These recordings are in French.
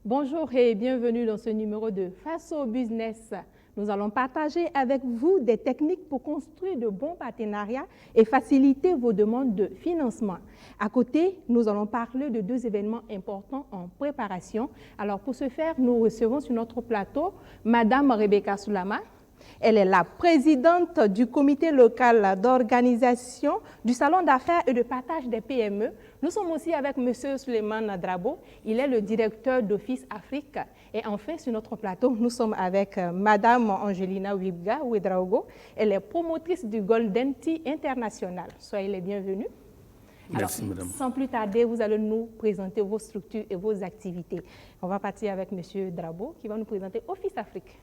Bonjour et bienvenue dans ce numéro de Face au Business. Nous allons partager avec vous des techniques pour construire de bons partenariats et faciliter vos demandes de financement. À côté, nous allons parler de deux événements importants en préparation. Alors pour ce faire, nous recevons sur notre plateau Madame Rebecca Soulama. Elle est la présidente du comité local d'organisation du salon d'affaires et de partage des PME. Nous sommes aussi avec M. Souleymane Drabo. Il est le directeur d'Office Afrique. Et enfin, sur notre plateau, nous sommes avec Mme Angelina Ouedraogo. Elle est promotrice du Golden Tea International. Soyez les bienvenus. Merci, Alors, madame. Sans plus tarder, vous allez nous présenter vos structures et vos activités. On va partir avec M. Drabo qui va nous présenter Office Afrique.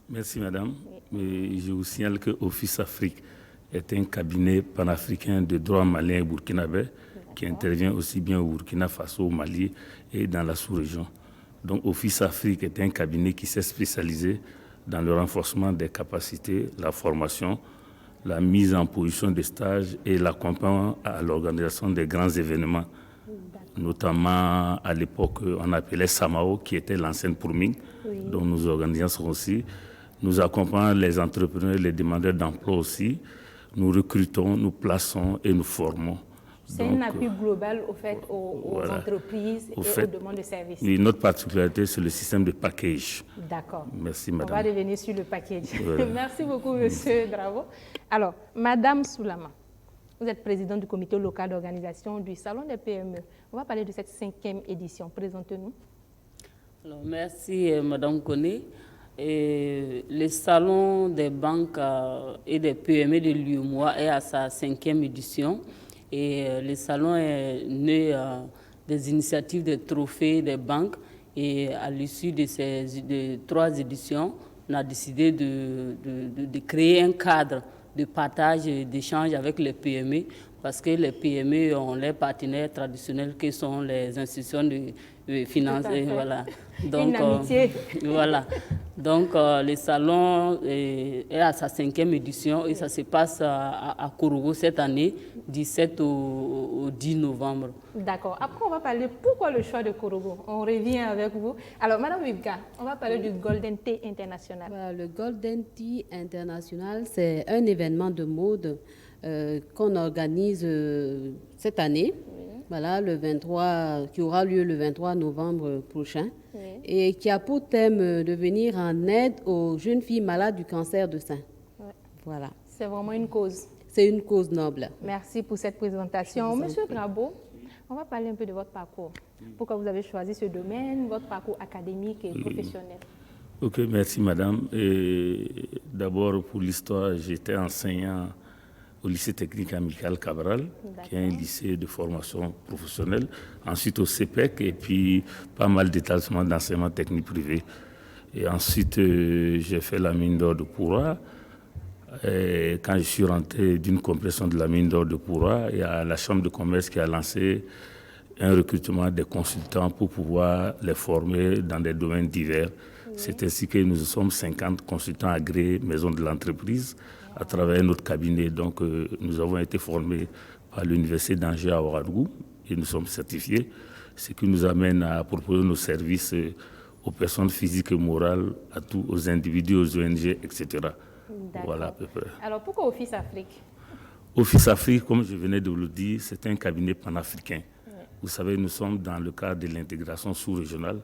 Merci, madame. Et je vous signale que Office Afrique est un cabinet panafricain de droit malien et burkinabé qui intervient aussi bien au Burkina Faso, au Mali et dans la sous-région. Donc, Office Afrique est un cabinet qui s'est spécialisé dans le renforcement des capacités, la formation, la mise en position de stage et l'accompagnement à l'organisation des grands événements. Notamment, à l'époque, on appelait Samao, qui était l'ancienne Pourming, dont nous organisons aussi. Nous accompagnons les entrepreneurs, les demandeurs d'emploi aussi. Nous recrutons, nous plaçons et nous formons. C'est un appui global aux entreprises et aux demandes de services. Oui, notre particularité, c'est le système de package. D'accord. Merci, madame. On va revenir sur le package. Voilà. Merci beaucoup, monsieur Drabo. Alors, madame Soulama, vous êtes présidente du comité local d'organisation du Salon des PME. On va parler de cette 5e édition. Présentez-nous. Alors, merci, madame Koné. Le Salon des banques et des PME de l'UEMOA est à sa 5e édition. Et le salon est né des initiatives des trophées des banques. Et à l'issue de ces 3 éditions, on a décidé de créer un cadre de partage et d'échange avec les PME, parce que les PME ont leurs partenaires traditionnels qui sont les institutions de finances. Voilà. Donc, une amitié. Voilà. Donc, le salon est à sa 5e édition et ça se passe à Korogo cette année, 17 au 10 novembre. D'accord. Après, on va parler pourquoi le choix de Korogo. On revient avec vous. Alors, Madame Wibka, on va parler du Golden Tea International. Voilà, le Golden Tea International, c'est un événement de mode qu'on organise cette année. Voilà, le 23, qui aura lieu le 23 novembre prochain, et qui a pour thème de venir en aide aux jeunes filles malades du cancer de sein. Voilà. C'est vraiment une cause. C'est une cause noble. Merci pour cette présentation. Monsieur Drabo, on va parler un peu de votre parcours. Pourquoi vous avez choisi ce domaine, votre parcours académique et professionnel? Ok, merci madame. D'abord, pour l'histoire, j'étais enseignant au lycée technique amical Cabral, qui est un lycée de formation professionnelle, ensuite au CEPEC, et puis pas mal d'établissements d'enseignement technique privé. Et ensuite, j'ai fait la mine d'or de Poura. Et quand je suis rentré d'une compression de la mine d'or de Poura, il y a la Chambre de commerce qui a lancé un recrutement des consultants pour pouvoir les former dans des domaines divers. C'est ainsi que nous sommes 50 consultants agréés maison de l'entreprise à travers notre cabinet. Donc, nous avons été formés par l'Université d'Angers à Ouagadougou et nous sommes certifiés, ce qui nous amène à proposer nos services aux personnes physiques et morales, à tous, aux individus, aux ONG, etc. Voilà à peu près. Alors, pourquoi Office Afrique? Office Afrique, comme je venais de vous le dire, c'est un cabinet panafricain. Vous savez, nous sommes dans le cadre de l'intégration sous-régionale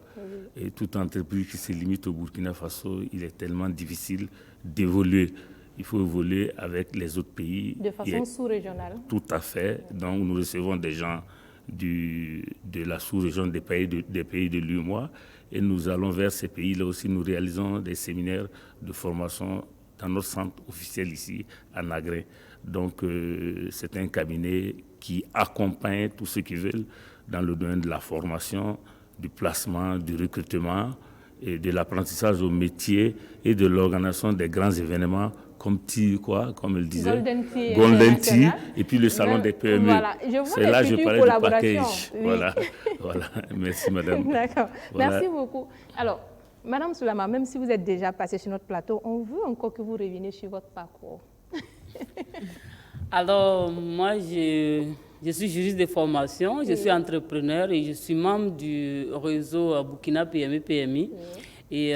et toute entreprise qui se limite au Burkina Faso, il est tellement difficile d'évoluer. Il faut évoluer avec les autres pays. De façon sous-régionale. Tout à fait. Donc nous recevons des gens de la sous-région des pays de l'UEMOA et nous allons vers ces pays-là aussi. Nous réalisons des séminaires de formation dans notre centre officiel ici à Nagré. Donc c'est un cabinet qui accompagne tous ceux qui veulent dans le domaine de la formation, du placement, du recrutement et de l'apprentissage au métier et de l'organisation des grands événements comme comme elle disait, Golden Tea, et puis le salon des PME. Voilà. C'est là que je parlais du package. Oui. Voilà. Merci madame. D'accord. Voilà. Merci beaucoup. Alors, Madame Soulama, même si vous êtes déjà passée sur notre plateau, on veut encore que vous reveniez sur votre parcours. Alors, moi, Je suis juriste de formation, je suis entrepreneur et je suis membre du réseau Burkina PME-PMI. Et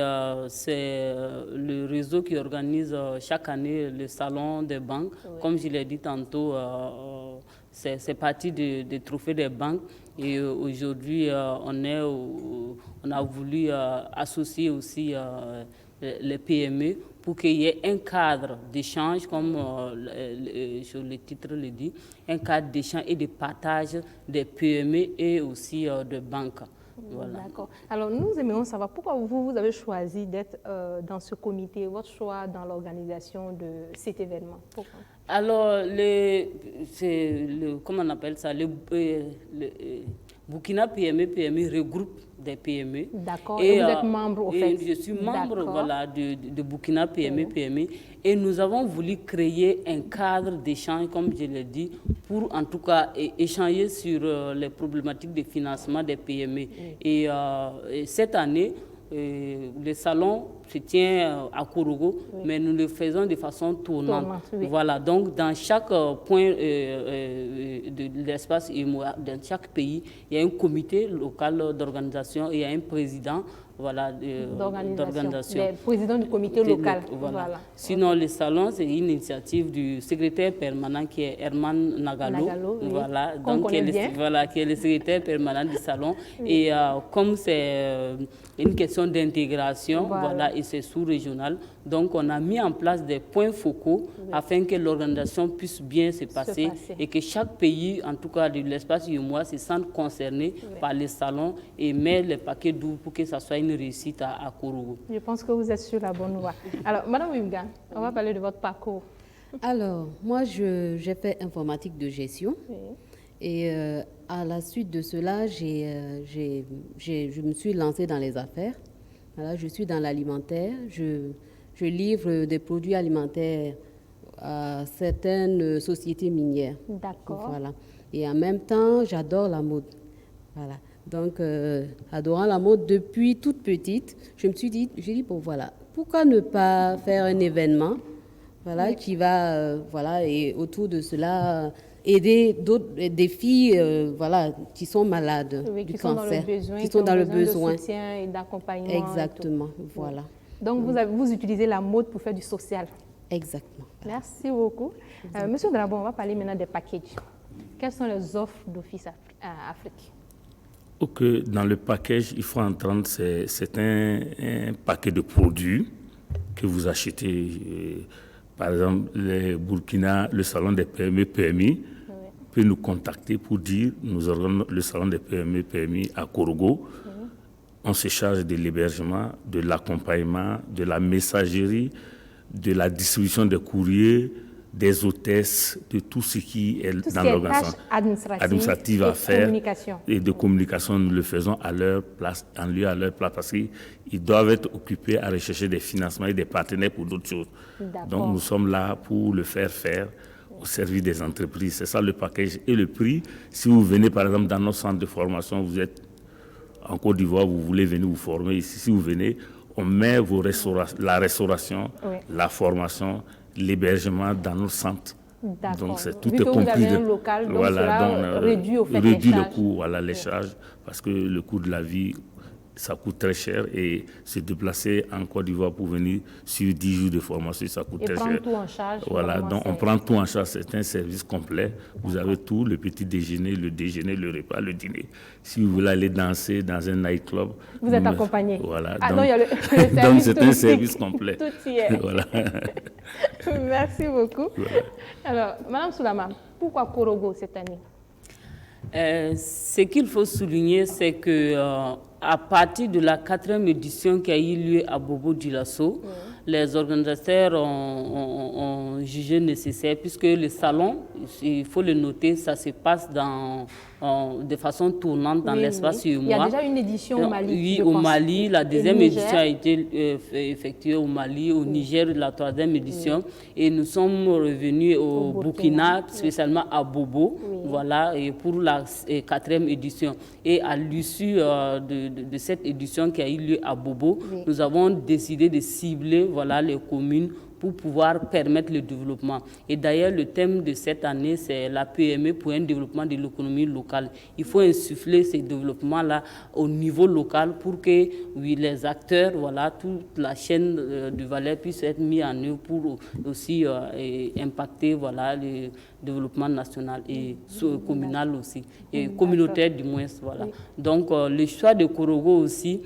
c'est le réseau qui organise chaque année le salon des banques. Comme je l'ai dit tantôt, c'est parti des trophées des banques. Et aujourd'hui, on a voulu associer aussi les PME pour qu'il y ait un cadre d'échange, comme sur le titre le dit, un cadre d'échange et de partage des PME et aussi de banques. Voilà. D'accord. Alors, nous aimerions savoir pourquoi vous avez choisi d'être dans ce comité, votre choix dans l'organisation de cet événement. Pourquoi? Alors, comment on appelle ça, le Burkina PME regroupe des PME. D'accord. Et vous êtes membre, au fait? Je suis membre voilà, de Burkina PME. Et nous avons voulu créer un cadre d'échange, comme je l'ai dit, pour en tout cas échanger sur les problématiques de financement des PME. Et cette année, le salon se tient à Kourougou, mais nous le faisons de façon tournante. Voilà, donc dans chaque point de l'espace UEMOA, dans chaque pays, il y a un comité local d'organisation et il y a un président voilà, d'organisation. Le président du comité local. Voilà. Sinon, le salon, c'est une initiative du secrétaire permanent qui est Herman Nagalo. Voilà, donc qui est le secrétaire permanent du salon. Et comme c'est une question d'intégration, voilà, et c'est sous-régional, donc on a mis en place des points focaux afin que l'organisation puisse bien se passer et que chaque pays, en tout cas de l'espace UEMOA, se sente concerné par les salons et met les paquets doux pour que ça soit une réussite à Kourougou. Je pense que vous êtes sur la bonne voie. Alors, Madame Wimga, on va parler de votre parcours. Alors, moi, j'ai fait informatique de gestion. Et à la suite de cela, je me suis lancée dans les affaires. Voilà, je suis dans l'alimentaire. Je livre des produits alimentaires à certaines sociétés minières. D'accord. Voilà. Et en même temps, j'adore la mode. Voilà. Donc, adorant la mode depuis toute petite, je me suis dit, bon voilà, pourquoi ne pas faire un événement, voilà, qui va, voilà, et autour de cela, aider des filles, voilà, qui sont malades du cancer, qui sont dans le besoin de soutien et d'accompagnement. Exactement, voilà. Donc, vous utilisez la mode pour faire du social. Exactement. Merci beaucoup. Monsieur Drabon, on va parler maintenant des packages. Quelles sont les offres d'Office Afrique? Ok, dans le package, il faut entendre, c'est un paquet de produits que vous achetez. Par exemple, le salon des PME-PMI peut nous contacter pour dire, nous avons le salon des PME-PMI à Kourougou. On se charge de l'hébergement, de l'accompagnement, de la messagerie, de la distribution des courriers, des hôtesses, de tout ce qui est dans l'organisation administrative à faire et de communication. Nous le faisons à leur place, en lieu à leur place, parce qu'ils doivent être occupés à rechercher des financements et des partenaires pour d'autres choses. Donc nous sommes là pour le faire au service des entreprises. C'est ça le package. Et le prix, si vous venez par exemple dans notre centre de formation, vous êtes en Côte d'Ivoire, vous voulez venir vous former ici, si vous venez, on met la restauration, la formation, l'hébergement dans nos centres. Donc tout est compris. Un local, donc cela réduit le coût, voilà, les charges, parce que le coût de la vie, ça coûte très cher et se déplacer en Côte d'Ivoire pour venir sur 10 jours de formation, ça coûte très cher. Et prendre tout en charge. Voilà, donc on prend tout en charge, c'est un service complet. Vous avez tout, le petit déjeuner, le repas, le dîner. Si vous voulez aller danser dans un nightclub, vous êtes accompagné. Voilà, donc c'est un service complet. Tout y est. Voilà. Merci beaucoup. Voilà. Alors, Madame Soulama, pourquoi Kourougou cette année? Ce qu'il faut souligner, c'est que à partir de la 4e édition qui a eu lieu à Bobo-Dioulasso, les organisateurs ont jugé nécessaire, puisque le salon, il faut le noter, ça se passe de façon tournante dans l'espace UEMOA. Il y a déjà une édition au Mali. Oui, au Mali. La 2e édition a été effectuée au Mali, au Niger, la 3e édition. Et nous sommes revenus au Burkina, spécialement à Bobo, voilà, et pour la 4e édition. Et à l'issue de cette édition qui a eu lieu à Bobo, nous avons décidé de cibler, voilà, les communes pour pouvoir permettre le développement. Et d'ailleurs, le thème de cette année, c'est la PME pour un développement de l'économie locale. Il faut insuffler ces développements-là au niveau local pour que les acteurs, voilà, toute la chaîne de valeur puisse être mise en œuvre pour aussi impacter voilà, le développement national et communal aussi, et communautaire du moins. Voilà. Oui. Donc, le choix de Korogo aussi,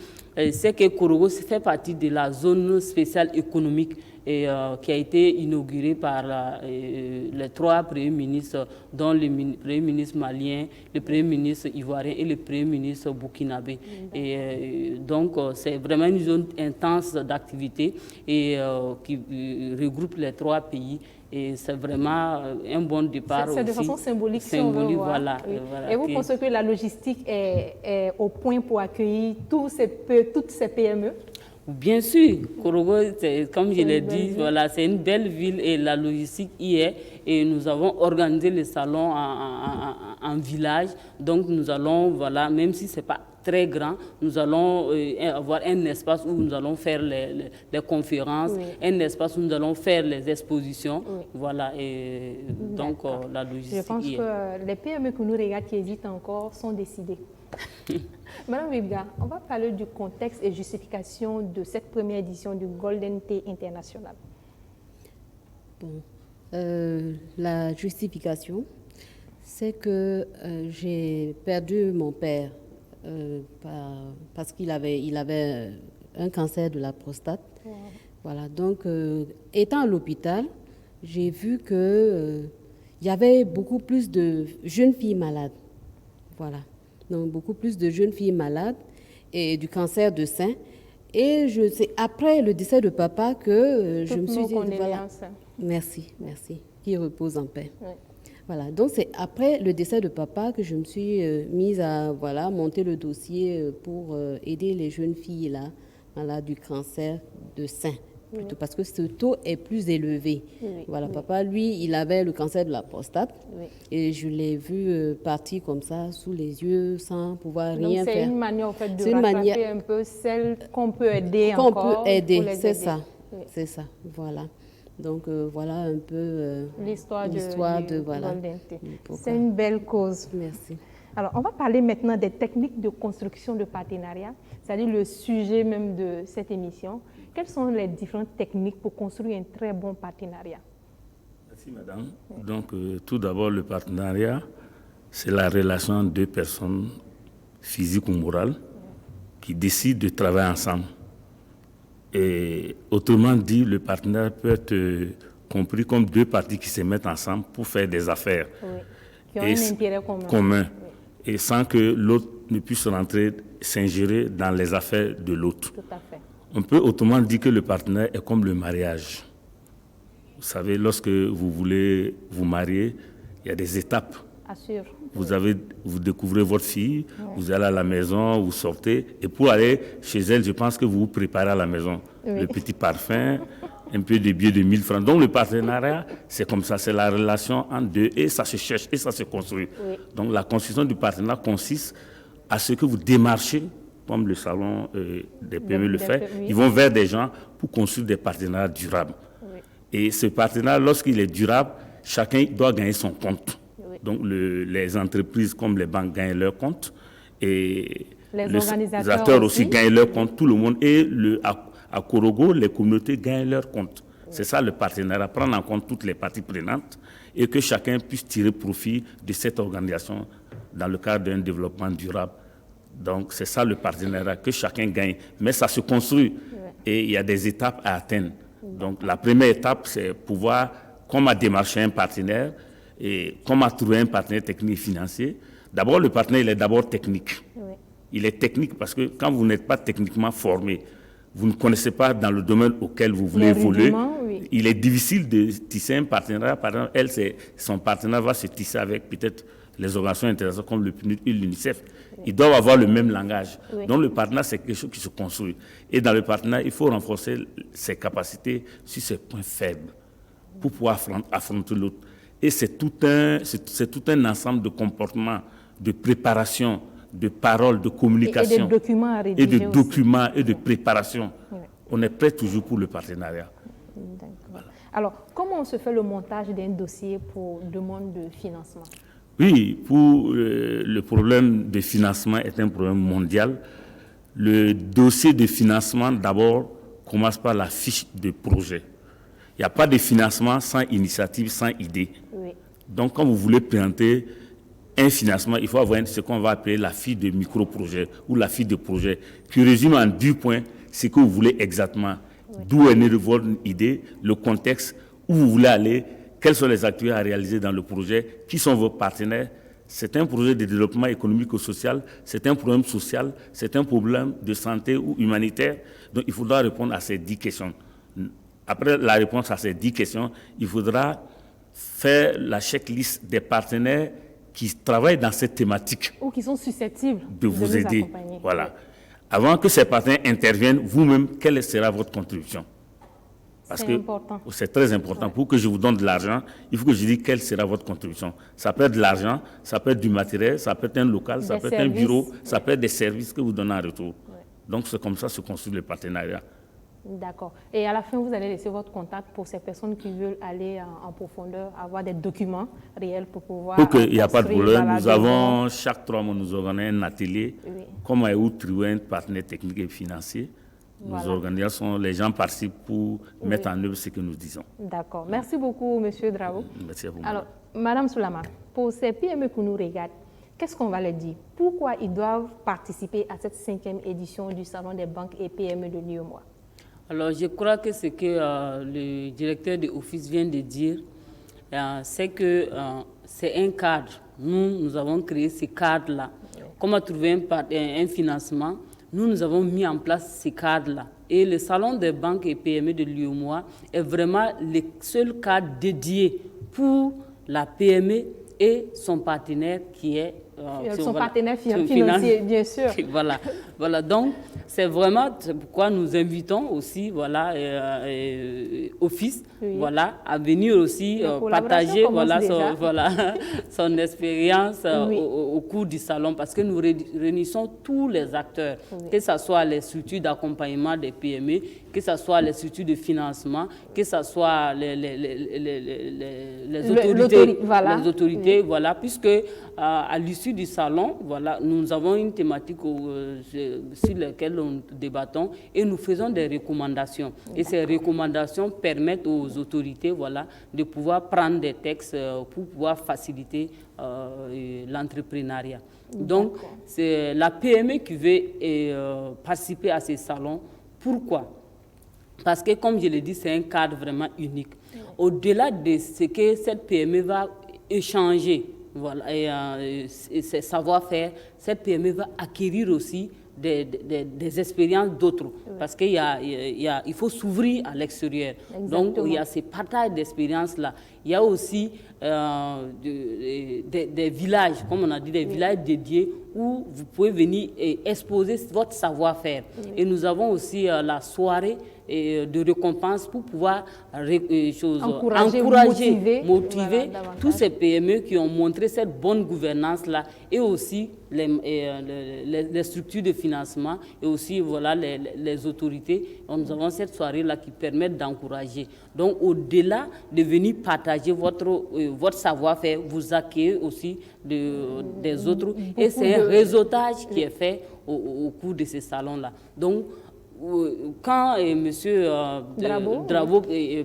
c'est que Korogo fait partie de la zone spéciale économique qui a été inaugurée par les 3 premiers ministres, dont le premier ministre malien, le premier ministre ivoirien et le premier ministre burkinabé. Et donc, c'est vraiment une zone intense d'activité et qui regroupe les 3 pays. Et c'est vraiment un bon départ aussi. C'est de façon symbolique, si on veut voir. Voilà, oui. Voilà, et vous pensez que la logistique est au point pour accueillir toutes ces PME? Bien sûr, Korogo, comme je l'ai dit, voilà, c'est une belle ville et la logistique y est. Et nous avons organisé le salon en village. Donc nous allons, voilà, même si ce n'est pas très grand, nous allons avoir un espace où nous allons faire les conférences, oui. Un espace où nous allons faire les expositions. Oui. Voilà, et donc la logistique. Je pense que les PME que nous regardons qui hésitent encore sont décidées. Madame Wibga, on va parler du contexte et justification de cette première édition du Golden Tea International. Bon, la justification, c'est que j'ai perdu mon père parce qu'il avait un cancer de la prostate. Wow. Voilà, donc étant à l'hôpital, j'ai vu que il y avait beaucoup plus de jeunes filles malades. Voilà. Donc, beaucoup plus de jeunes filles malades et du cancer de sein. Et c'est après le décès de papa que je me suis dit, voilà, merci, qu'il repose en paix. Oui. Voilà, donc c'est après le décès de papa que je me suis mise à monter le dossier pour aider les jeunes filles là, voilà, du cancer de sein. Plutôt, parce que ce taux est plus élevé. Oui, voilà, oui. Papa, lui, il avait le cancer de la prostate. Oui. Et je l'ai vu partir comme ça, sous les yeux, sans pouvoir rien faire. C'est une manière, en fait, de rattraper un peu celle qu'on peut aider encore. Qu'on peut aider, c'est ça. Oui. C'est ça, voilà. Donc, voilà un peu l'histoire de voilà. Golden Tea. C'est une belle cause. Merci. Alors, on va parler maintenant des techniques de construction de partenariat, c'est-à-dire le sujet même de cette émission. Quelles sont les différentes techniques pour construire un très bon partenariat? Merci, madame. Donc, tout d'abord, le partenariat, c'est la relation entre 2 personnes physiques ou morales qui décident de travailler ensemble. Et autrement dit, le partenariat peut être compris comme 2 parties qui se mettent ensemble pour faire des affaires. Oui. Qui ont un intérêt commun. Oui. Et sans que l'autre ne puisse rentrer, s'ingérer dans les affaires de l'autre. Tout à fait. On peut autrement dire que le partenariat est comme le mariage. Vous savez, lorsque vous voulez vous marier, il y a des étapes. Assure. Vous découvrez votre fille, vous allez à la maison, vous sortez. Et pour aller chez elle, je pense que vous vous préparez à la maison. Oui. Le petit parfum, un peu de billets de 1000 francs. Donc le partenariat, c'est comme ça, c'est la relation entre 2 et ça se cherche et ça se construit. Oui. Donc la construction du partenariat consiste à ce que vous démarchez, comme le salon des PME le fait, oui. Ils vont vers des gens pour construire des partenariats durables. Oui. Et ce partenariat, lorsqu'il est durable, chacun doit gagner son compte. Oui. Donc les entreprises comme les banques gagnent leur compte et les organisateurs aussi gagnent leur compte, tout le monde. Et à Korogo, les communautés gagnent leur compte. Oui. C'est ça le partenariat, prendre en compte toutes les parties prenantes et que chacun puisse tirer profit de cette organisation dans le cadre d'un développement durable. Donc, c'est ça le partenariat, que chacun gagne. Mais ça se construit et il y a des étapes à atteindre. Donc, la première étape, c'est pouvoir, comment démarcher un partenaire et comment trouver un partenaire technique et financier. D'abord, le partenaire, il est d'abord technique. Oui. Il est technique parce que quand vous n'êtes pas techniquement formé, vous ne connaissez pas dans le domaine auquel vous voulez évoluer, oui. Il est difficile de tisser un partenariat. Par exemple, elle, son partenaire va se tisser avec peut-être les organisations internationales comme le PNUD et l'UNICEF. Ils doivent avoir le même langage. Oui. Donc le partenariat, c'est quelque chose qui se construit. Et dans le partenariat, il faut renforcer ses capacités sur ses points faibles pour pouvoir affronter l'autre. Et c'est tout un ensemble de comportements, de préparation, de paroles, de communication. Et de documents à rédiger. Et de documents et de préparation. Oui. On est prêt toujours pour le partenariat. Voilà. Alors, comment on se fait le montage d'un dossier pour demande de financement? Oui, pour le problème de financement est un problème mondial. Le dossier de financement, d'abord, commence par la fiche de projet. Il n'y a pas de financement sans initiative, sans idée. Oui. Donc, quand vous voulez présenter un financement, il faut avoir ce qu'on va appeler la fiche de micro-projet ou la fiche de projet qui résume en 10 points ce que vous voulez exactement. Oui. D'où est née votre idée, le contexte, où vous voulez aller, quelles sont les activités à réaliser dans le projet, qui sont vos partenaires. C'est un projet de développement économique ou social, c'est un problème social, c'est un problème de santé ou humanitaire. Donc, il faudra répondre à ces 10 questions. Après la réponse à ces 10 questions, il faudra faire la checklist des partenaires qui travaillent dans cette thématique. Ou qui sont susceptibles de vous aider. Voilà. Avant que ces partenaires interviennent, vous-même, quelle sera votre contribution? Parce que c'est très important. Ouais. Pour que je vous donne de l'argent, il faut que je dise quelle sera votre contribution. Ça peut être de l'argent, ça peut être du matériel, ça peut être un local, ça peut être un bureau, ça peut être des services que vous donnez en retour. Ouais. Donc, c'est comme ça que se construit le partenariat. D'accord. Et à la fin, vous allez laisser votre contact pour ces personnes qui veulent aller en profondeur, avoir des documents réels pour pouvoir... Donc, il n'y a pas de problème. Nous avons, chaque 3 mois, nous organisons un atelier, oui. Comme à Triwen, partenaire technique et financier. Nous organisons, les gens participent pour mettre en œuvre ce que nous disons. D'accord. Merci beaucoup, M. Dravo. Merci à vous. Alors, Mme Soulama, pour ces PME qui nous regardent, qu'est-ce qu'on va leur dire? Pourquoi ils doivent participer à cette 5e édition du Salon des banques et PME de l'UEMOA? Alors, je crois que ce que le directeur de l'office vient de dire, c'est que c'est un cadre. Nous avons créé ce cadre-là. Comment trouver un financement? Nous avons mis en place ce cadre-là. Et le Salon des banques et PME de l'UEMOA est vraiment le seul cadre dédié pour la PME et son partenaire qui est... son partenaire financier, bien sûr. Voilà. Donc, c'est pourquoi nous invitons aussi, Office, oui. À venir aussi partager, son expérience oui. au cours du salon, parce que nous réunissons tous les acteurs, oui. Que ce soit les structures d'accompagnement des PME, que ce soit les structures de financement, que ce soit les autorités, oui. Puisque à l'issue du salon, nous avons une thématique sur laquelle nous débattons et nous faisons des recommandations. Et ces recommandations permettent aux autorités de pouvoir prendre des textes pour pouvoir faciliter l'entrepreneuriat. Donc, c'est la PME qui veut participer à ces salons. Pourquoi? Parce que, comme je l'ai dit, c'est un cadre vraiment unique. Au-delà de ce que cette PME va échanger, et ses savoir-faire, cette PME va acquérir aussi des expériences d'autres, oui. Parce qu'il il faut s'ouvrir à l'extérieur. Donc, il y a ces partages d'expériences-là. Il y a aussi des villages, comme on a dit, des oui. villages dédiés où vous pouvez venir et exposer votre savoir-faire. Oui. Et nous avons aussi la soirée de récompense pour pouvoir encourager, motiver tous ces PME qui ont montré cette bonne gouvernance-là et aussi les structures de financement et aussi les autorités. Donc, nous avons cette soirée-là qui permet d'encourager. Donc, au-delà de venir partager votre savoir-faire, vous accueillez aussi des autres. Et c'est un réseautage qui est fait au cours de ces salons-là. Donc, quand M. Dravo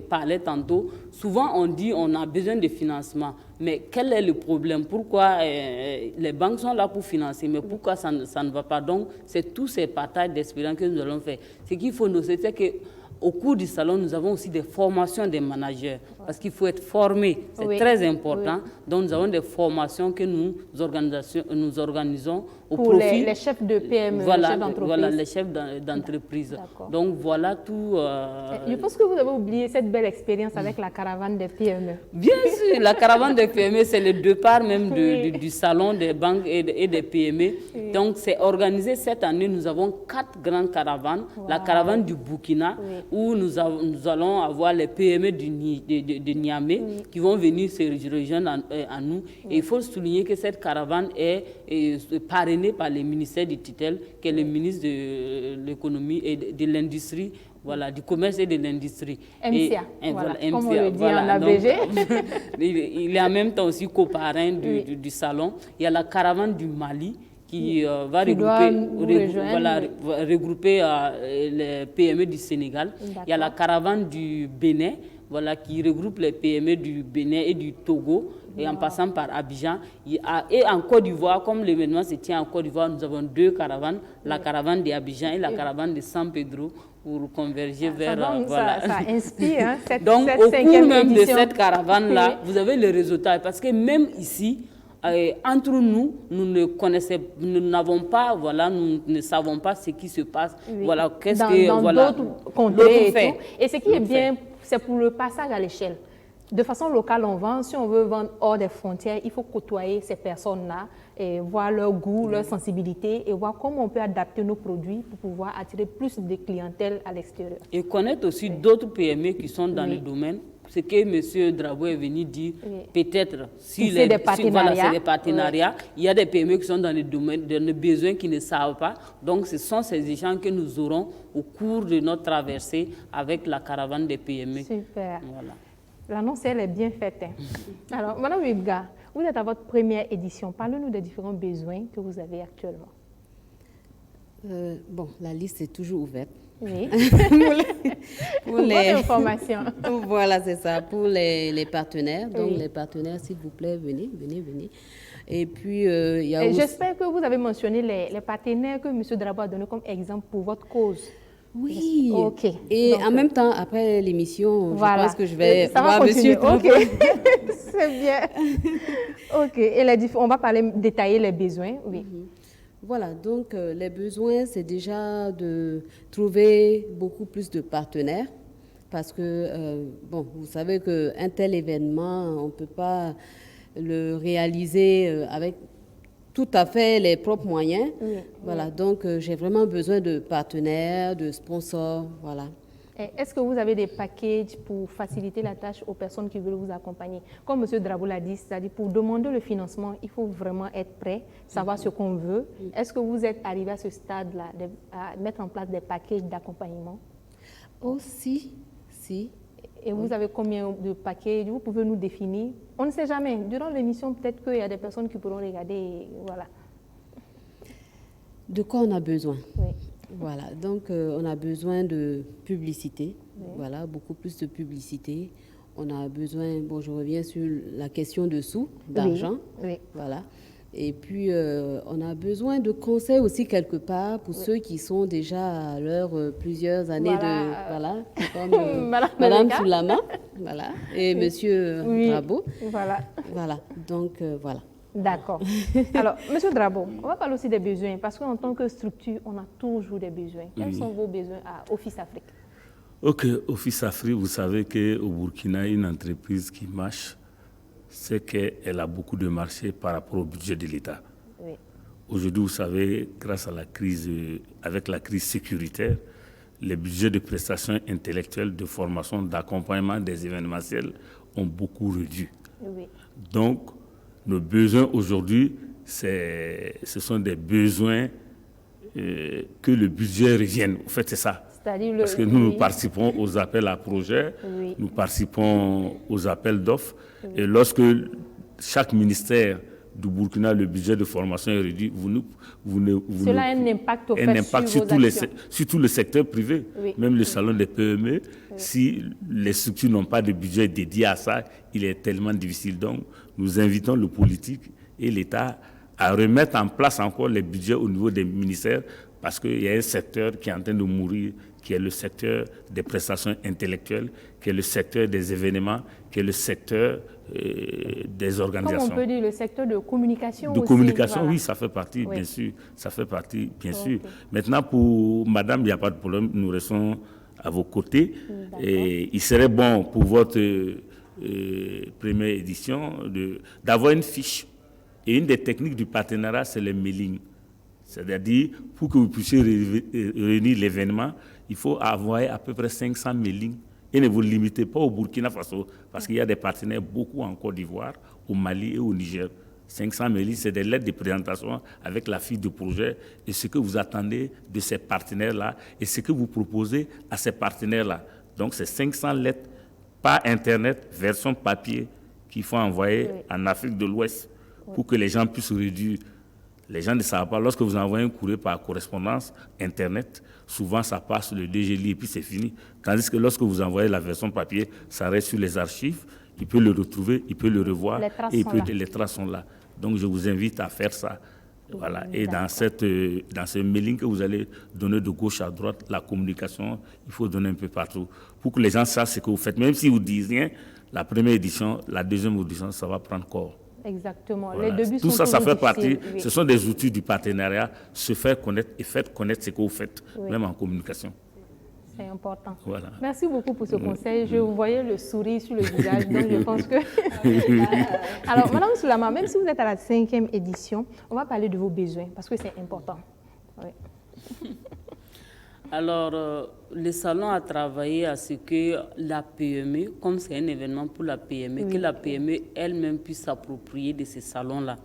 parlait tantôt, souvent on dit qu'on a besoin de financement. Mais quel est le problème? Pourquoi les banques sont là pour financer, mais pourquoi ça ne va pas? Donc, c'est tous ces partages d'expérience que nous allons faire. Ce qu'il faut noter, c'est qu'au cours du salon, nous avons aussi des formations des managers, parce qu'il faut être formé, c'est très important. Oui. Donc, nous avons des formations que nous organisons au profit les chefs de PME, les chefs d'entreprise. Les chefs d'entreprise. Donc, voilà tout. Je pense que vous avez oublié cette belle expérience avec la caravane des PME. Bien sûr, la caravane des PME, c'est le départ même du salon des banques et des PME. Oui. Donc, c'est organisé cette année. Nous avons 4 grandes caravanes. Wow. La caravane du Burkina, oui. Où nous allons avoir les PME de Niamey, oui. Qui vont venir se rejoindre à nous. Oui. Et il faut souligner que cette caravane est parrainée par le ministère du tutelle, qui est le ministre de l'économie et de l'industrie, voilà, du commerce et de l'industrie. MCA, Voilà, comme on MCA, le dit voilà. en abrégé. Donc, il est en même temps aussi coparrain du salon. Il y a la caravane du Mali qui va regrouper les PME du Sénégal. Il y a la caravane du Bénin, voilà, qui regroupe les PME du Bénin et du Togo, et en passant par Abidjan. Et en Côte d'Ivoire, comme l'événement se tient en Côte d'Ivoire, nous avons 2 caravanes, la caravane d'Abidjan et la caravane de San Pedro, pour converger vers... voilà. Ça inspire, hein, donc, cette au cours même édition. de cette caravane-là, vous avez le résultat, parce que même ici, entre nous, nous n'avons pas, voilà, nous ne savons pas ce qui se passe. Voilà, qu'est-ce que dans voilà, d'autres contrées fait. Et ce qui est bien, c'est pour le passage à l'échelle. De façon locale, on vend. Si on veut vendre hors des frontières, il faut côtoyer ces personnes-là, et voir leur goût, leur sensibilité, et voir comment on peut adapter nos produits pour pouvoir attirer plus de clientèle à l'extérieur. Et connaître aussi d'autres PME qui sont dans le domaine. Ce que M. Drabo est venu dire, peut-être, si c'est des partenariats, il y a des PME qui sont dans le domaine, dans le besoin qui ne savent pas. Donc, ce sont ces échanges que nous aurons au cours de notre traversée avec la caravane des PME. Super. Voilà. L'annonce, elle est bien faite. Alors, Madame Wibga, vous êtes à votre première édition. Parlez-nous des différents besoins que vous avez actuellement. Bon, la liste est toujours ouverte. Oui. pour les informations. Voilà, c'est ça. Pour les partenaires. Donc, les partenaires, s'il vous plaît, venez. Et puis, il y a aussi... J'espère que vous avez mentionné les partenaires que M. Drabo a donné comme exemple pour votre cause. Oui. OK. Et donc, en même temps, après l'émission, je pense que je vais ça va continuer. OK. C'est bien. OK. Et on va détailler les besoins. Oui. Voilà, donc les besoins, c'est déjà de trouver beaucoup plus de partenaires parce que, bon, vous savez qu'un tel événement, on ne peut pas le réaliser avec tout à fait les propres moyens. Oui, voilà, donc j'ai vraiment besoin de partenaires, de sponsors, voilà. Est-ce que vous avez des packages pour faciliter la tâche aux personnes qui veulent vous accompagner? Comme M. Drabo l'a dit, c'est-à-dire pour demander le financement, il faut vraiment être prêt, savoir ce qu'on veut. Est-ce que vous êtes arrivé à ce stade-là, à mettre en place des packages d'accompagnement? Oh, si. Et vous avez combien de packages? Vous pouvez nous définir? On ne sait jamais. Durant l'émission, peut-être qu'il y a des personnes qui pourront regarder. Et voilà. De quoi on a besoin? Oui. Voilà, donc on a besoin de publicité, voilà, beaucoup plus de publicité. On a besoin, bon, je reviens sur la question de sous, d'argent, voilà. Et puis, on a besoin de conseils aussi quelque part pour ceux qui sont déjà à leur plusieurs années comme Madame Soulama, voilà, et Monsieur Drabo. Voilà, donc voilà. D'accord. Alors, M. Drabo, on va parler aussi des besoins, parce qu'en tant que structure, on a toujours des besoins. Quels sont vos besoins à Office Afrique? Ok, Office Afrique, vous savez qu'au Burkina, une entreprise qui marche, c'est qu'elle a beaucoup de marchés par rapport au budget de l'État. Oui. Aujourd'hui, vous savez, grâce à la crise, avec la crise sécuritaire, les budgets de prestations intellectuelles, de formation, d'accompagnement des événementiels ont beaucoup réduit. Oui. Donc, nos besoins aujourd'hui, ce sont des besoins que le budget revienne. En fait, c'est ça. Parce que nous participons aux appels à projets, nous participons aux appels d'offres. Et lorsque chaque ministère du Burkina, le budget de formation est réduit, cela a un impact sur tout le secteur privé, même le salon des PME. Si les structures n'ont pas de budget dédié à ça, il est tellement difficile. Donc, nous invitons le politique et l'État à remettre en place encore les budgets au niveau des ministères parce qu'il y a un secteur qui est en train de mourir, qui est le secteur des prestations intellectuelles, qui est le secteur des événements, qui est le secteur des organisations. Comme on peut dire le secteur de communication de aussi. Communication, voilà. Oui, ça fait partie, bien sûr. Ça fait partie, bien sûr. Maintenant, pour Madame, il n'y a pas de problème. Nous restons à vos côtés. Et il serait bon pour votre première édition d'avoir une fiche. Et une des techniques du partenariat, c'est le mailing. C'est-à-dire, pour que vous puissiez réunir l'événement, il faut avoir à peu près 500 mailings. Et ne vous limitez pas au Burkina Faso, parce qu'il y a des partenaires beaucoup en Côte d'Ivoire, au Mali et au Niger. 500 mails, c'est des lettres de présentation avec la fiche de projet et ce que vous attendez de ces partenaires-là et ce que vous proposez à ces partenaires-là. Donc, c'est 500 lettres par Internet, version papier, qu'il faut envoyer en Afrique de l'Ouest pour que les gens puissent réduire. Les gens ne savent pas, lorsque vous envoyez un courrier par correspondance Internet, souvent ça passe le DGLI et puis c'est fini. Tandis que lorsque vous envoyez la version papier, ça reste sur les archives, il peut le retrouver, il peut le revoir et les traces sont là. Donc je vous invite à faire ça. Voilà. Et dans ce mailing que vous allez donner de gauche à droite, la communication, il faut donner un peu partout pour que les gens sachent ce que vous faites. Même si vous dites rien, la première édition, la deuxième édition, ça va prendre corps. Exactement. Voilà. Les débuts tout sont ça fait difficiles, partie, oui. Ce sont des outils du partenariat, se faire connaître et faire connaître ce que vous faites, même en communication. C'est important. Voilà. Merci beaucoup pour ce conseil. Je vous voyais le sourire sur le visage, donc je pense que... Alors, Madame Soulama, même si vous êtes à la 5e édition, on va parler de vos besoins, parce que c'est important. Oui. Alors, le salon a travaillé à ce que la PME, comme c'est un événement pour la PME, que la PME elle-même puisse s'approprier de ces salons-là.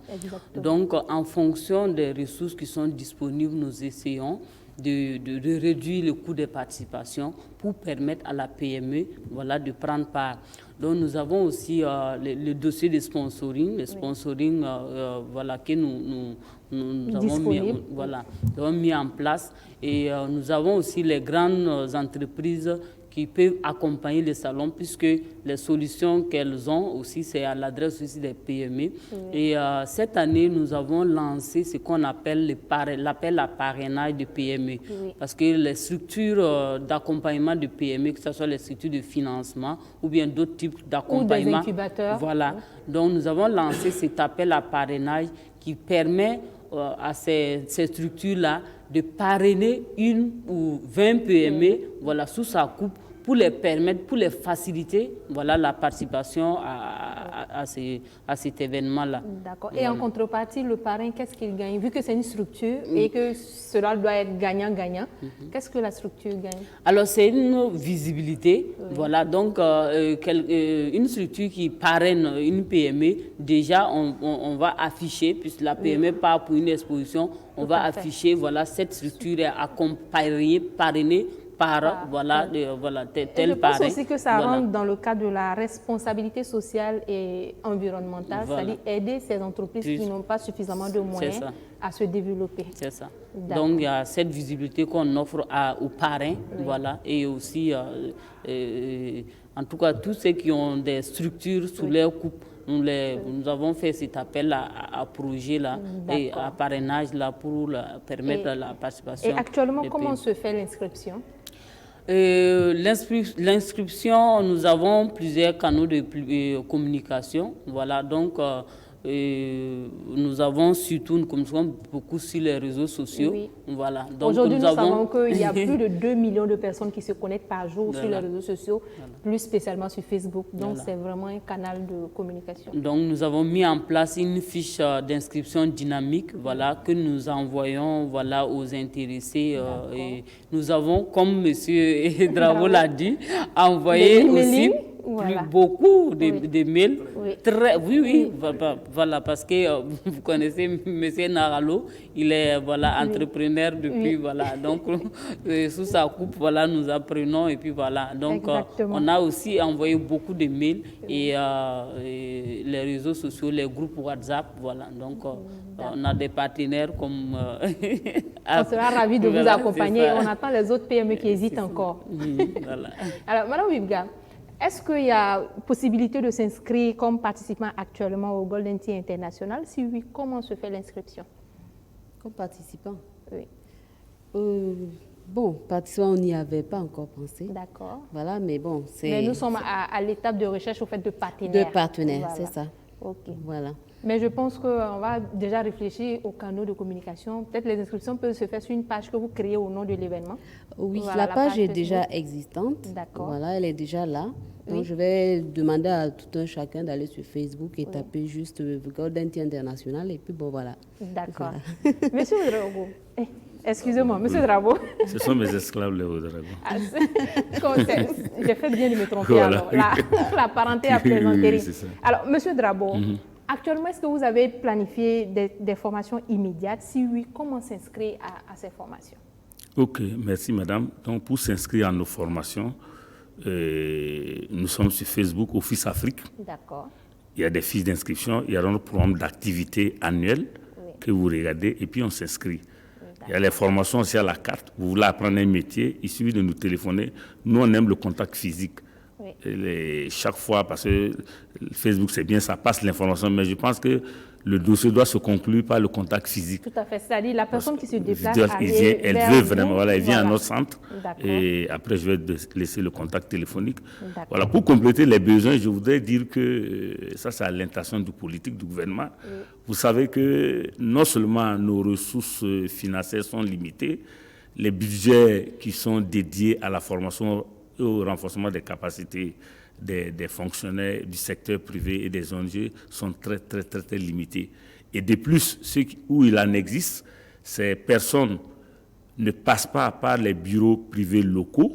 Donc, en fonction des ressources qui sont disponibles, nous essayons de réduire le coût des participations pour permettre à la PME de prendre part. Donc nous avons aussi le dossier de sponsoring, le sponsoring que nous avons mis en place. Et nous avons aussi les grandes entreprises qui peuvent accompagner les salons, puisque les solutions qu'elles ont aussi, c'est à l'adresse aussi des PME. Et cette année, nous avons lancé ce qu'on appelle l'appel à parrainage de PME. Parce que les structures d'accompagnement de PME, que ce soit les structures de financement ou bien d'autres types d'accompagnement. Ou des incubateurs. Voilà. Donc, nous avons lancé cet appel à parrainage qui permet à ces structures-là de parrainer 1 ou 20 PME sous sa coupe pour les permettre, pour les faciliter la participation à cet événement-là. D'accord. Et en contrepartie, le parrain, qu'est-ce qu'il gagne? Vu que c'est une structure et que cela doit être gagnant-gagnant, qu'est-ce que la structure gagne? Alors, c'est une visibilité. Voilà. Donc, une structure qui parraine une PME, déjà, on va afficher, puisque la PME part pour une exposition, on va afficher, cette structure est accompagnée, parrainée par tel parrain. Je pense aussi que ça rentre dans le cadre de la responsabilité sociale et environnementale, c'est-à-dire aider ces entreprises qui n'ont pas suffisamment de moyens à se développer. C'est ça. Donc il y a cette visibilité qu'on offre aux parrains, et aussi, en tout cas, tous ceux qui ont des structures sous leur coupe. Nous avons fait cet appel à projet et à parrainage pour permettre la participation. Et actuellement, comment se fait l'inscription? L'inscription, nous avons plusieurs canaux de communication. Voilà, donc nous avons surtout une communication beaucoup sur les réseaux sociaux. Voilà. Aujourd'hui, nous savons qu'il y a plus de 2 millions de personnes qui se connectent par jour sur les réseaux sociaux, plus spécialement sur Facebook. Donc, c'est vraiment un canal de communication. Donc, nous avons mis en place une fiche d'inscription dynamique que nous envoyons aux intéressés. Et nous avons, comme M. Dravo l'a dit, envoyé aussi beaucoup de mails. Parce que vous connaissez M. Naralo, il est entrepreneur depuis, donc sous sa coupe, nous apprenons et puis donc on a aussi envoyé beaucoup de mails et les réseaux sociaux, les groupes WhatsApp, donc on a des partenaires comme... on sera ravis de vous accompagner. On attend les autres PME qui hésitent encore. Alors, Madame Wibga, est-ce qu'il y a possibilité de s'inscrire comme participant actuellement au Golden Tea International? Si oui, comment se fait l'inscription? Comme participant? Oui. Bon, participant, on n'y avait pas encore pensé. D'accord. Voilà, mais bon, c'est... Mais nous sommes à l'étape de recherche au fait de partenaires. De partenaires, c'est ça. Ok. Voilà. Mais je pense qu'on va déjà réfléchir aux canaux de communication. Peut-être les inscriptions peuvent se faire sur une page que vous créez au nom de l'événement. Oui, la page est déjà existante. D'accord. Voilà, elle est déjà là. Donc, je vais demander à tout un chacun d'aller sur Facebook et taper juste Golden Tea International. Et puis, bon, voilà. D'accord. Voilà. Monsieur Drago, excusez-moi, Monsieur Drago. Ce sont mes esclaves, Léo Drago. J'ai fait bien de me tromper alors. La parenté à plaisanterie. Alors, Monsieur Drago, Actuellement, est-ce que vous avez planifié des formations immédiates? Si oui, comment s'inscrire à ces formations? Ok, merci madame. Donc pour s'inscrire à nos formations, nous sommes sur Facebook, Office Afrique. D'accord. Il y a des fiches d'inscription, il y a un programme d'activité annuel que vous regardez et puis on s'inscrit. Il y a les formations aussi à la carte. Vous voulez apprendre un métier, il suffit de nous téléphoner. Nous, on aime le contact physique. Chaque fois, parce que Facebook, c'est bien, ça passe l'information, mais je pense que le dossier doit se conclure par le contact physique. Tout à fait, c'est-à-dire la personne qui se déplace, elle veut vraiment, voilà, elle vient à notre centre et après je vais laisser le contact téléphonique. Voilà, pour compléter les besoins, je voudrais dire que ça c'est à l'intention du politique, du gouvernement. Vous savez que non seulement nos ressources financières sont limitées, les budgets qui sont dédiés à la formation et au renforcement des capacités des fonctionnaires du secteur privé et des ONG sont très limités. Et de plus, où il en existe, ces personnes ne passent pas par les bureaux privés locaux,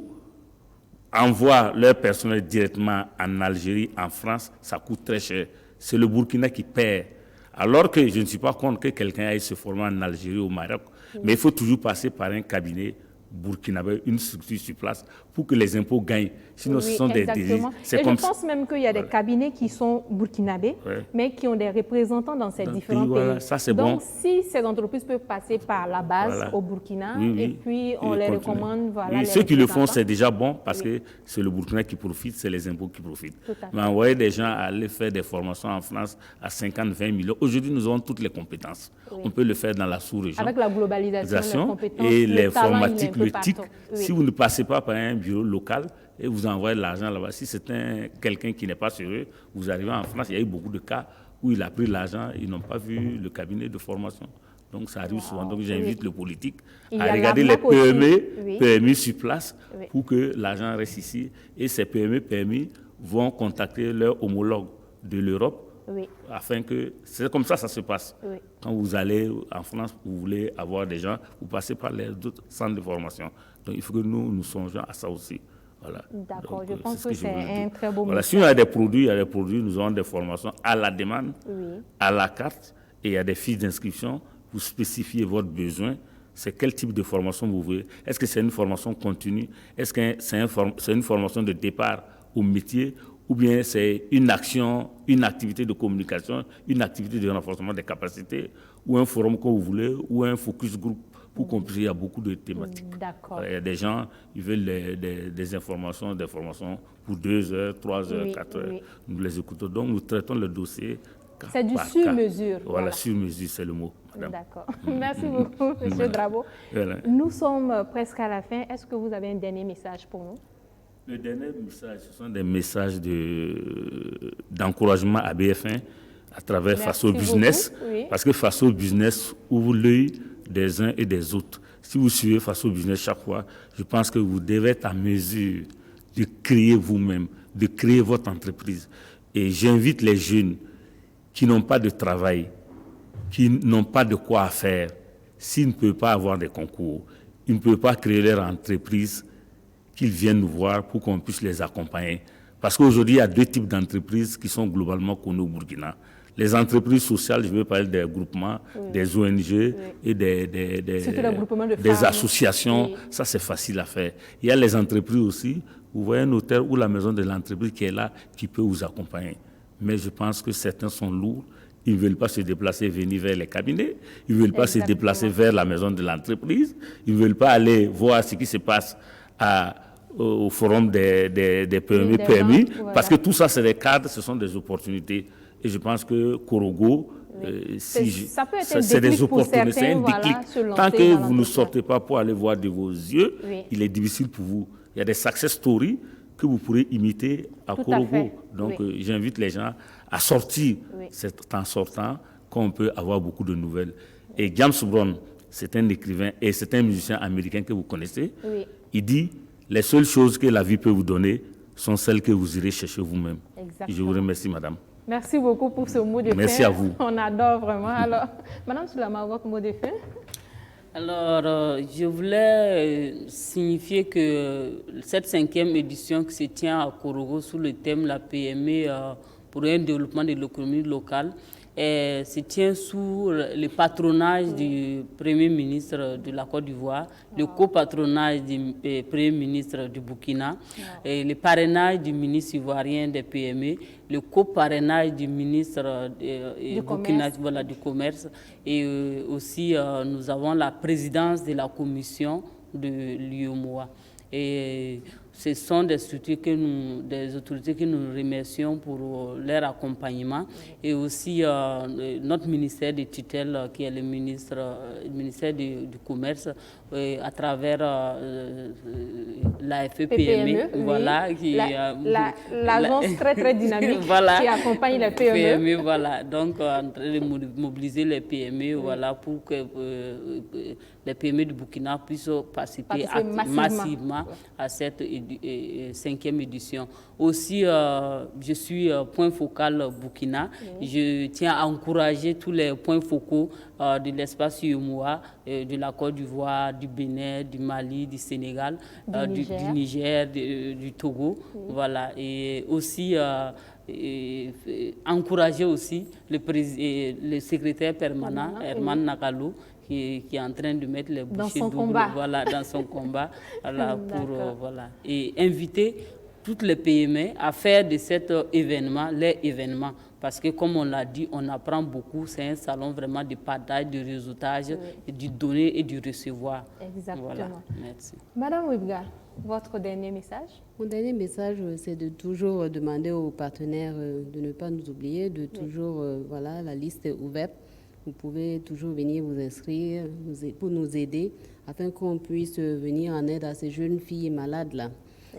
envoient leur personnel directement en Algérie, en France, ça coûte très cher. C'est le Burkina qui perd. Alors que je ne suis pas contre que quelqu'un aille se former en Algérie ou au Maroc, mais il faut toujours passer par un cabinet burkinabé, une structure sur place, pour que les impôts gagnent. Sinon, ce sont des délits. Et je pense même qu'il y a des cabinets qui sont burkinabés, mais qui ont des représentants dans ces différents pays. Voilà, ça, c'est donc, si ces entreprises peuvent passer par la base au Burkina, et puis on les recommande, voilà. Ceux qui le font, c'est déjà bon, parce que c'est le Burkina qui profite, c'est les impôts qui profitent. Mais envoyer des gens à aller faire des formations en France à 50, 20 millions, aujourd'hui, nous avons toutes les compétences. On peut le faire dans la sous-région. Avec la globalisation, les compétences, et les formatiques, le TIC, si vous ne passez pas par un bureau local et vous envoyez l'argent là-bas, si c'est quelqu'un qui n'est pas sérieux, vous arrivez en France, il y a eu beaucoup de cas où il a pris l'argent, ils n'ont pas vu le cabinet de formation. Donc ça arrive souvent. Donc j'invite le politique à regarder les PME sur place pour que l'argent reste ici. Et ces PME vont contacter leurs homologues de l'Europe afin que... C'est comme ça que ça se passe. Quand vous allez en France, vous voulez avoir des gens, vous passez par les autres centres de formation. Donc il faut que nous songeons à ça aussi. Voilà. D'accord, je pense que c'est un très beau message. Si il y a des produits, nous avons des formations à la demande, à la carte, et il y a des fiches d'inscription. Vous spécifiez votre besoin. C'est quel type de formation vous voulez. Est-ce que c'est une formation continue? Est-ce que c'est une formation de départ au métier? Ou bien c'est une action, une activité de communication, une activité de renforcement des capacités, ou un forum que vous voulez, ou un focus group pour qu'on puisse. Il y a beaucoup de thématiques. D'accord. Il y a des gens, ils veulent des informations, des formations pour 2 heures, 3 heures, 4 heures. Nous les écoutons. Donc nous traitons le dossier. C'est du sur-mesure. Voilà, sur-mesure, c'est le mot, madame. D'accord. Merci beaucoup, M. Drabo. Nous sommes presque à la fin. Est-ce que vous avez un dernier message pour nous? Le dernier message, ce sont des messages d'encouragement à BF1 à travers Faso Business. Parce que Faso Business ouvre l'œil des uns et des autres. Si vous suivez Faso Business chaque fois, je pense que vous devez être à mesure de créer vous-même, de créer votre entreprise. Et j'invite les jeunes qui n'ont pas de travail, qui n'ont pas de quoi faire, s'ils ne peuvent pas avoir des concours, ils ne peuvent pas créer leur entreprise, qu'ils viennent nous voir pour qu'on puisse les accompagner. Parce qu'aujourd'hui, il y a 2 types d'entreprises qui sont globalement connues au Burkina. Les entreprises sociales, je veux parler des groupements, des ONG et des associations. Ça, c'est facile à faire. Il y a les entreprises aussi. Vous voyez un notaire ou la maison de l'entreprise qui est là, qui peut vous accompagner. Mais je pense que certains sont lourds. Ils ne veulent pas se déplacer, venir vers les cabinets. Ils ne veulent pas se déplacer vers la maison de l'entreprise. Ils ne veulent pas aller voir ce qui se passe au forum des PME, PMI. Parce que tout ça, c'est des cadres, ce sont des opportunités. Et je pense que Korogo, c'est des opportunités, c'est un déclic. Tant que vous ne sortez pas pour aller voir de vos yeux, il est difficile pour vous. Il y a des success stories que vous pourrez imiter à Korogo. Donc, j'invite les gens à sortir. C'est en sortant qu'on peut avoir beaucoup de nouvelles. Et James Brown, c'est un écrivain et c'est un musicien américain que vous connaissez. Il dit, les seules choses que la vie peut vous donner sont celles que vous irez chercher vous-même. Je vous remercie, madame. Merci beaucoup pour ce mot de fin. Merci à vous. On adore vraiment. Alors, madame Soulama, votre mot de fin? Alors, je voulais signifier que cette 5e édition qui se tient à Korogo sous le thème La PME pour un développement de l'économie locale se tient sous le patronage du Premier ministre de la Côte d'Ivoire, le copatronage du Premier ministre du Burkina, et le parrainage du ministre ivoirien des PME, le coparrainage du ministre du Commerce, et aussi nous avons la présidence de la commission de l'UEMOA. Et ce sont des structures des autorités que nous remercions pour leur accompagnement, et aussi notre ministère de tutelle qui est le ministère du Commerce à travers la FEPME, voilà, l'agence très dynamique voilà, qui accompagne les PME. Voilà, donc en train de mobiliser les PME, voilà, pour que les PME du Burkina puissent participer massivement à cette 5e édition. Aussi, je suis point focal Burkina. Je tiens à encourager tous les points focaux de l'espace UEMOA, de la Côte d'Ivoire, du Bénin, du Mali, du Sénégal, du Niger, du Togo. Voilà. Et aussi encourager aussi le secrétaire permanent, Herman Nakalo, qui est en train de mettre les bouchées doubles, voilà, dans son combat, voilà, et inviter toutes les PME à faire de cet événement leur événement. Parce que, comme on l'a dit, on apprend beaucoup. C'est un salon vraiment de partage, de réseautage, du donner et du recevoir. Exactement. Voilà. Merci. Madame Wibga, votre dernier message? Mon dernier message, c'est de toujours demander aux partenaires de ne pas nous oublier, de toujours, voilà, la liste est ouverte. Vous pouvez toujours venir vous inscrire pour nous aider afin qu'on puisse venir en aide à ces jeunes filles malades-là.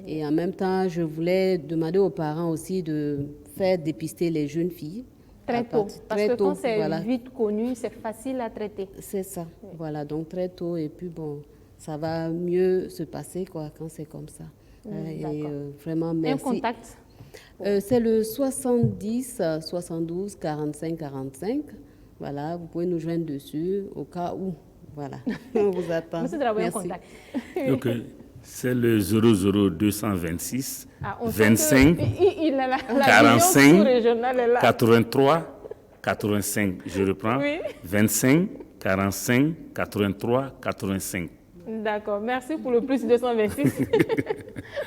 Et en même temps, je voulais demander aux parents aussi de faire dépister les jeunes filles. Très tôt, parce que quand c'est vite connu, c'est facile à traiter. C'est ça, voilà, donc très tôt. Et puis bon, ça va mieux se passer quoi, quand c'est comme ça. Et vraiment, merci. Un contact? C'est le 70 72 45 45. Voilà, vous pouvez nous joindre dessus au cas où. Voilà, on vous attend. Monsieur Draboy, un contact. Ok, c'est le 00226 25 45 83 85. Je reprends. Oui. 25 45 83 85. D'accord, merci pour le plus 226.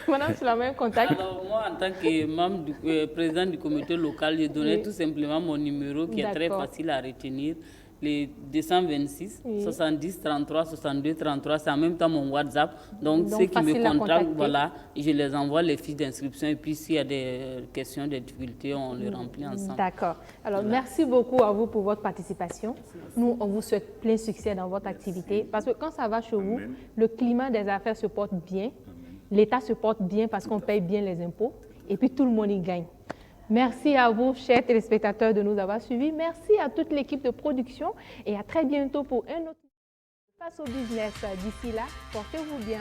Madame Soulamé, un contact. Alors, moi, en tant que membre président du comité local, j'ai donné tout simplement mon numéro qui est très facile à retenir. Les 226 70 33 62 33, c'est en même temps mon WhatsApp. Donc ceux qui me contactent, voilà, je les envoie les fiches d'inscription, et puis s'il y a des questions, des difficultés, on les remplit ensemble. D'accord. Alors merci beaucoup à vous pour votre participation. Nous, on vous souhaite plein succès dans votre activité, parce que quand ça va chez vous, le climat des affaires se porte bien, l'État se porte bien parce qu'on paye bien les impôts, et puis tout le monde y gagne. Merci à vous, chers téléspectateurs, de nous avoir suivis. Merci à toute l'équipe de production et à très bientôt pour un autre Face au business. D'ici là, portez-vous bien.